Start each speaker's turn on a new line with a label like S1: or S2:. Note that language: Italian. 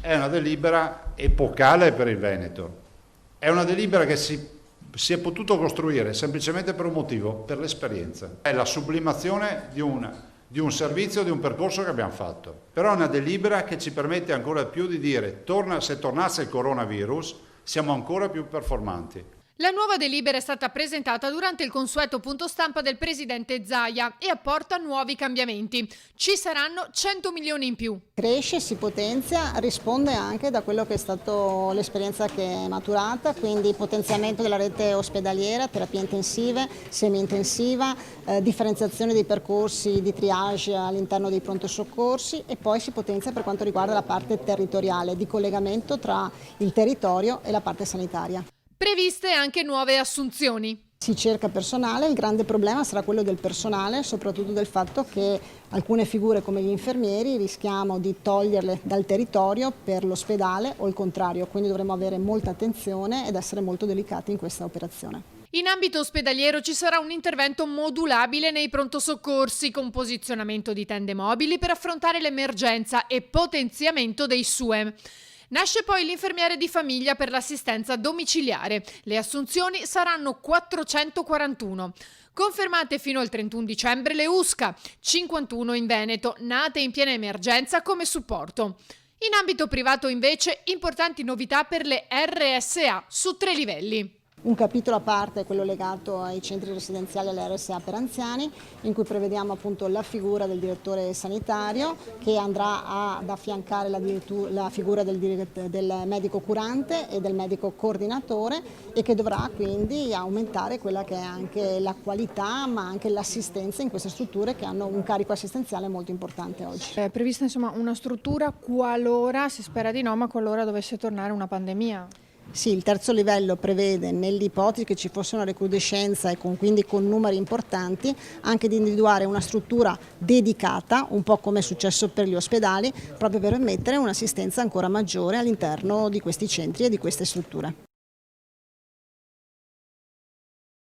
S1: È una delibera epocale per il Veneto, è una delibera che si è potuto costruire semplicemente per un motivo, per l'esperienza. È la sublimazione di un servizio, di un percorso che abbiamo fatto. Però è una delibera che ci permette ancora più di dire, se tornasse il coronavirus, siamo ancora più performanti.
S2: La nuova delibera è stata presentata durante il consueto punto stampa del presidente Zaia e apporta nuovi cambiamenti. Ci saranno 100 milioni in più.
S3: Cresce, si potenzia, risponde anche da quello che è stato l'esperienza che è maturata, quindi potenziamento della rete ospedaliera, terapie intensive, semi-intensiva, differenziazione dei percorsi di triage all'interno dei pronto soccorsi e poi si potenzia per quanto riguarda la parte territoriale, di collegamento tra il territorio e la parte sanitaria.
S2: Previste anche nuove assunzioni.
S3: Si cerca personale, il grande problema sarà quello del personale, soprattutto del fatto che alcune figure come gli infermieri rischiamo di toglierle dal territorio per l'ospedale o il contrario, quindi dovremo avere molta attenzione ed essere molto delicati in questa operazione.
S2: In ambito ospedaliero ci sarà un intervento modulabile nei pronto soccorsi con posizionamento di tende mobili per affrontare l'emergenza e potenziamento dei SUEM. Nasce poi l'infermiere di famiglia per l'assistenza domiciliare. Le assunzioni saranno 441. Confermate fino al 31 dicembre le USCA, 51 in Veneto, nate in piena emergenza come supporto. In ambito privato invece importanti novità per le RSA su 3 livelli.
S3: Un capitolo a parte è quello legato ai centri residenziali e alle RSA per anziani, in cui prevediamo appunto la figura del direttore sanitario che andrà ad affiancare la figura del medico curante e del medico coordinatore e che dovrà quindi aumentare quella che è anche la qualità ma anche l'assistenza in queste strutture che hanno un carico assistenziale molto importante oggi.
S4: È prevista insomma una struttura qualora, si spera di no, ma qualora dovesse tornare una pandemia?
S3: Sì, il terzo livello prevede, nell'ipotesi che ci fosse una recrudescenza e quindi con numeri importanti, anche di individuare una struttura dedicata, un po' come è successo per gli ospedali, proprio per permettere un'assistenza ancora maggiore all'interno di questi centri e di queste strutture.